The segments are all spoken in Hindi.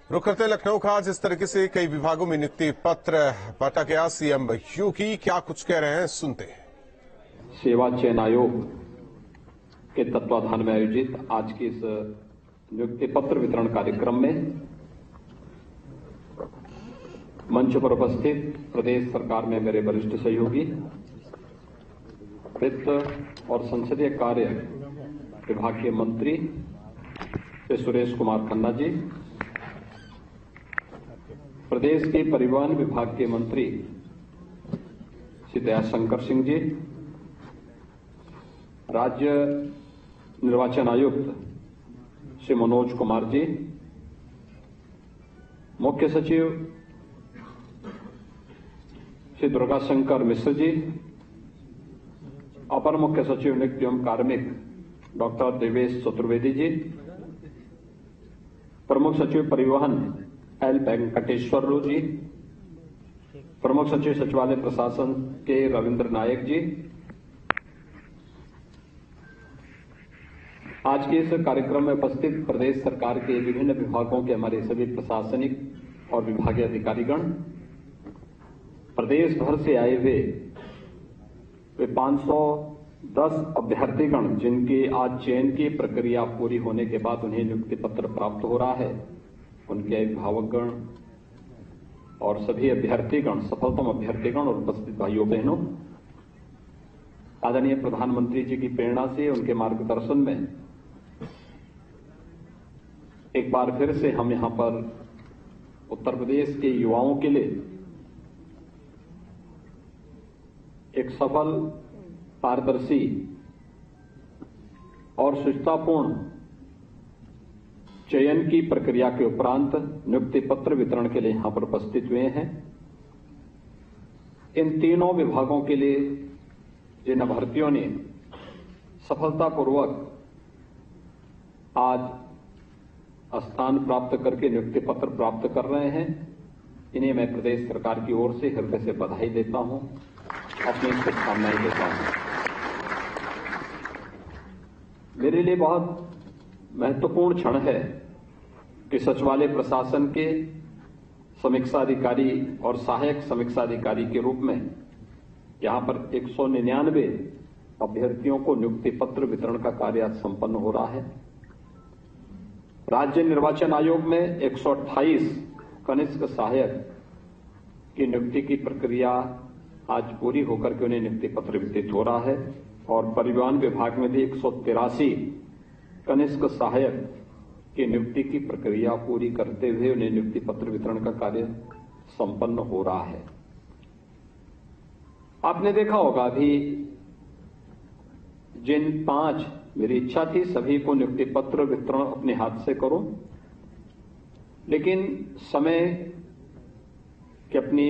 रुक करते लखनऊ का। जिस तरीके से कई विभागों में नियुक्ति पत्र बांटा गया, सीएम योगी क्या कुछ कह रहे हैं, सुनते हैं। सेवा चयन आयोग के तत्वाधान में आयोजित आज के इस नियुक्ति पत्र वितरण कार्यक्रम में मंच पर उपस्थित प्रदेश सरकार में मेरे वरिष्ठ सहयोगी, वित्त और संसदीय कार्य विभाग के मंत्री श्री सुरेश कुमार खन्ना जी, प्रदेश के परिवहन विभाग के मंत्री श्री दयाशंकर सिंह जी, राज्य निर्वाचन आयुक्त श्री मनोज कुमार जी, मुख्य सचिव श्री दुर्गाशंकर मिश्र जी, अपर मुख्य सचिव नियुक्ति एवं कार्मिक डॉक्टर देवेश चतुर्वेदी जी, प्रमुख सचिव परिवहन एल वेंकटेश्वर जी, प्रमुख सचिव सचिवालय प्रशासन के रविंद्र नायक जी, आज के इस कार्यक्रम में उपस्थित प्रदेश सरकार के विभिन्न विभागों के हमारे सभी प्रशासनिक और विभागीय अधिकारीगण, प्रदेश भर से आए हुए वे 510 अभ्यर्थीगण जिनकी आज चयन की प्रक्रिया पूरी होने के बाद उन्हें नियुक्ति पत्र प्राप्त हो रहा है, उनके अभिभावकगण और सभी अभ्यर्थीगण, सफलतम अभ्यर्थीगण और उपस्थित भाइयों बहनों, आदरणीय प्रधानमंत्री जी की प्रेरणा से, उनके मार्गदर्शन में एक बार फिर से हम यहां पर उत्तर प्रदेश के युवाओं के लिए एक सफल, पारदर्शी और शुचितापूर्ण चयन की प्रक्रिया के उपरांत नियुक्ति पत्र वितरण के लिए यहां पर उपस्थित हुए हैं। इन तीनों विभागों के लिए जिन अभ्यर्थियों ने सफलतापूर्वक आज स्थान प्राप्त करके नियुक्ति पत्र प्राप्त कर रहे हैं, इन्हें मैं प्रदेश सरकार की ओर से हृदय से बधाई देता हूं, अपनी शुभकामनाएं देता हूं। मेरे लिए बहुत महत्वपूर्ण क्षण है कि सचिवालय प्रशासन के समीक्षा अधिकारी और सहायक समीक्षा अधिकारी के रूप में यहां पर 199 अभ्यर्थियों को नियुक्ति पत्र वितरण का कार्य आज संपन्न हो रहा है। राज्य निर्वाचन आयोग में 128 कनिष्ठ सहायक की नियुक्ति की प्रक्रिया आज पूरी होकर के उन्हें नियुक्ति पत्र वितरित हो रहा है और परिवहन विभाग में भी 183 कनिष्ठ सहायक की नियुक्ति की प्रक्रिया पूरी करते हुए उन्हें नियुक्ति पत्र वितरण का कार्य संपन्न हो रहा है। आपने देखा होगा अभी जिन 5, मेरी इच्छा थी सभी को नियुक्ति पत्र वितरण अपने हाथ से करूं, लेकिन समय की अपनी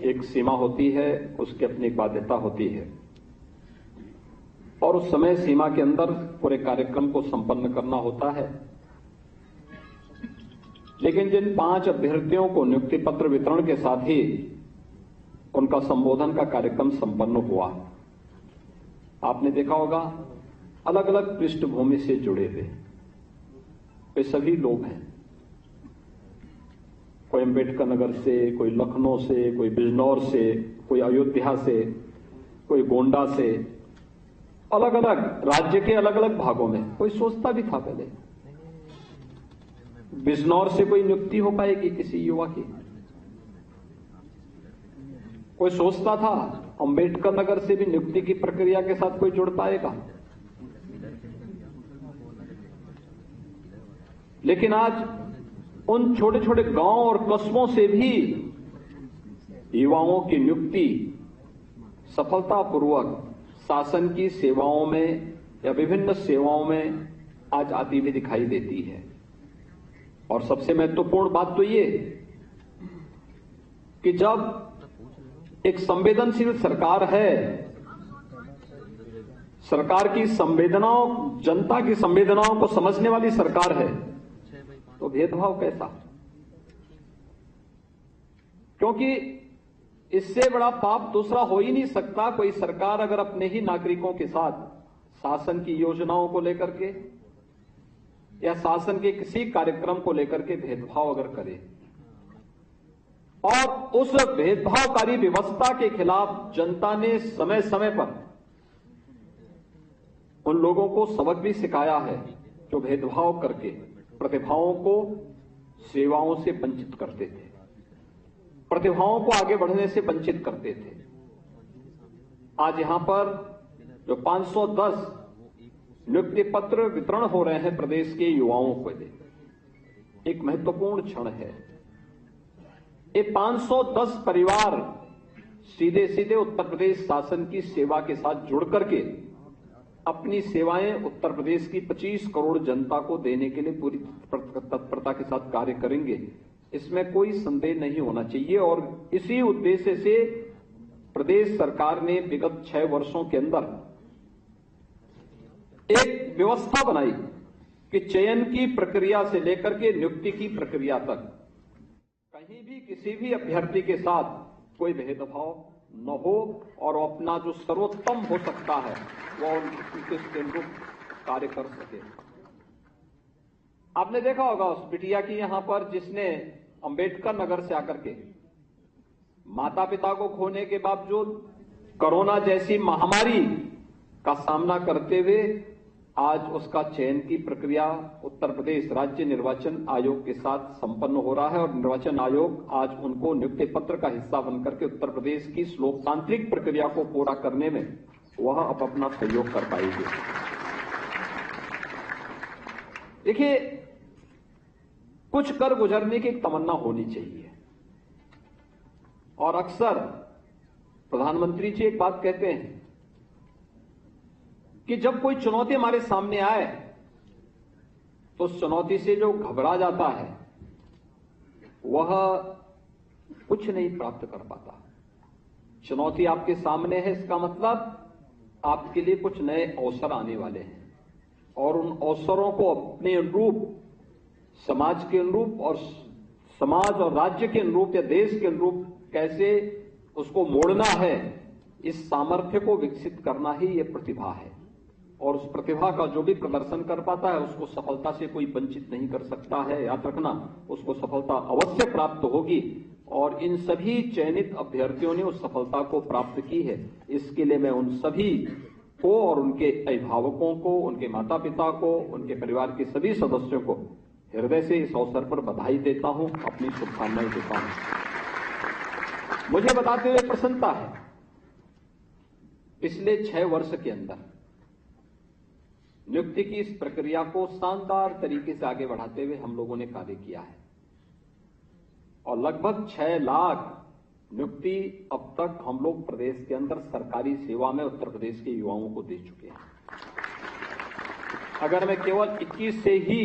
एक सीमा होती है, उसकी अपनी एक बाध्यता होती है और उस समय सीमा के अंदर पूरे कार्यक्रम को संपन्न करना होता है। लेकिन जिन 5 अभ्यर्थियों को नियुक्ति पत्र वितरण के साथ ही उनका संबोधन का कार्यक्रम संपन्न हुआ, आपने देखा होगा अलग अलग पृष्ठभूमि से जुड़े हुए वे सभी लोग हैं। कोई अंबेडकर नगर से, कोई लखनऊ से, कोई बिजनौर से, कोई अयोध्या से, कोई गोंडा से, अलग अलग राज्य के अलग अलग भागों में। कोई सोचता भी था पहले बिजनौर से कोई नियुक्ति हो पाएगी किसी युवा की? कोई सोचता था अंबेडकर नगर से भी नियुक्ति की प्रक्रिया के साथ कोई जुड़ पाएगा? लेकिन आज उन छोटे छोटे गांव और कस्बों से भी युवाओं की नियुक्ति सफलतापूर्वक शासन की सेवाओं में या विभिन्न सेवाओं में आज आती हुई दिखाई देती है। और सबसे महत्वपूर्ण बात तो ये कि जब एक संवेदनशील सरकार है, सरकार की संवेदनाओं, जनता की संवेदनाओं को समझने वाली सरकार है, तो भेदभाव कैसा? क्योंकि इससे बड़ा पाप दूसरा हो ही नहीं सकता। कोई सरकार अगर अपने ही नागरिकों के साथ शासन की योजनाओं को लेकर के या शासन के किसी कार्यक्रम को लेकर के भेदभाव अगर करे और उस भेदभावकारी व्यवस्था के खिलाफ जनता ने समय समय पर उन लोगों को सबक भी सिखाया है जो भेदभाव करके प्रतिभाओं को सेवाओं से वंचित करते थे, प्रतिभाओं को आगे बढ़ने से वंचित करते थे। आज यहां पर जो 510 नियुक्ति पत्र वितरण हो रहे हैं प्रदेश के युवाओं को, एक महत्वपूर्ण क्षण है। ये 510 परिवार सीधे सीधे उत्तर प्रदेश शासन की सेवा के साथ जुड़ करके अपनी सेवाएं उत्तर प्रदेश की 25 करोड़ जनता को देने के लिए पूरी तत्परता के साथ कार्य करेंगे, इसमें कोई संदेह नहीं होना चाहिए। और इसी उद्देश्य से प्रदेश सरकार ने विगत 6 वर्षों के अंदर एक व्यवस्था बनाई कि चयन की प्रक्रिया से लेकर के नियुक्ति की प्रक्रिया तक कहीं भी किसी भी अभ्यर्थी के साथ कोई भेदभाव न हो और अपना जो सर्वोत्तम हो सकता है वह उनके अनुरूप कार्य कर सके। आपने देखा होगा उस बिटिया की यहां पर जिसने अंबेडकर नगर से आकर के माता पिता को खोने के बावजूद कोरोना जैसी महामारी का सामना करते हुए आज उसका चयन की प्रक्रिया उत्तर प्रदेश राज्य निर्वाचन आयोग के साथ संपन्न हो रहा है और निर्वाचन आयोग आज उनको नियुक्ति पत्र का हिस्सा बनकर के उत्तर प्रदेश की लोकतांत्रिक प्रक्रिया को पूरा करने में वह अब अपना सहयोग कर पाएगी। देखिए, कुछ कर गुजरने की एक तमन्ना होनी चाहिए और अक्सर प्रधानमंत्री जी एक बात कहते हैं कि जब कोई चुनौती हमारे सामने आए तो उस चुनौती से जो घबरा जाता है वह कुछ नहीं प्राप्त कर पाता। चुनौती आपके सामने है, इसका मतलब आपके लिए कुछ नए अवसर आने वाले हैं और उन अवसरों को अपने अनुरूप समाज के अनुरूप और समाज और राज्य के अनुरूप या देश के अनुरूप कैसे उसको मोड़ना है, इस सामर्थ्य को विकसित करना ही यह प्रतिभा है। और उस प्रतिभा का जो भी प्रदर्शन कर पाता है उसको सफलता से कोई वंचित नहीं कर सकता है। याद रखना, उसको सफलता अवश्य प्राप्त होगी और इन सभी चयनित अभ्यर्थियों ने उस सफलता को प्राप्त की है। इसके लिए मैं उन सभी को और उनके अभिभावकों को, उनके माता पिता को, उनके परिवार के सभी सदस्यों को हृदय से इस अवसर पर बधाई देता हूं, अपनी शुभकामनाएं देता हूं। मुझे बताते हुए प्रसन्नता है, पिछले 6 वर्ष के अंदर नियुक्ति की इस प्रक्रिया को शानदार तरीके से आगे बढ़ाते हुए हम लोगों ने कार्य किया है और लगभग 6 लाख नियुक्ति अब तक हम लोग प्रदेश के अंदर सरकारी सेवा में उत्तर प्रदेश के युवाओं को दे चुके हैं। अगर मैं केवल 21 से ही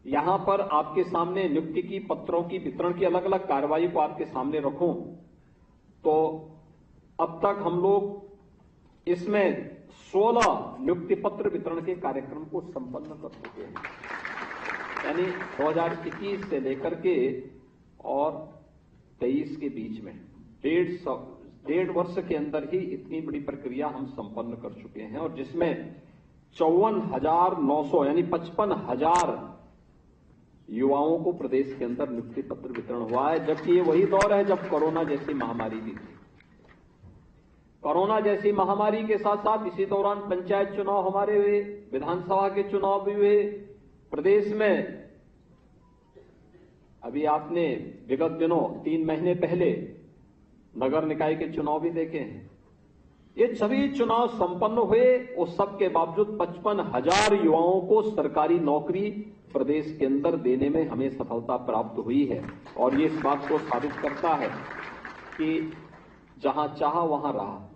यहां पर आपके सामने नियुक्ति की पत्रों की वितरण की अलग अलग कार्रवाई को आपके सामने रखूं तो अब तक हम लोग इसमें 16 नियुक्ति पत्र वितरण के कार्यक्रम को संपन्न कर चुके हैं। यानी 2021 से लेकर के और 23 के बीच में 1.5 वर्ष के अंदर ही इतनी बड़ी प्रक्रिया हम संपन्न कर चुके हैं और जिसमें 54,900 यानी 55,000 युवाओं को प्रदेश के अंदर नियुक्ति पत्र वितरण हुआ है। जबकि ये वही दौर है जब कोरोना जैसी महामारी भी थी। कोरोना जैसी महामारी के साथ साथ इसी दौरान पंचायत चुनाव हमारे हुए, विधानसभा के चुनाव भी हुए प्रदेश में। अभी आपने विगत दिनों 3 महीने पहले नगर निकाय के चुनाव भी देखे हैं। ये सभी चुनाव संपन्न हुए, उस सब के बावजूद 55,000 युवाओं को सरकारी नौकरी प्रदेश के अंदर देने में हमें सफलता प्राप्त हुई है और ये इस बात को साबित करता है कि जहां चाहा वहां रहा।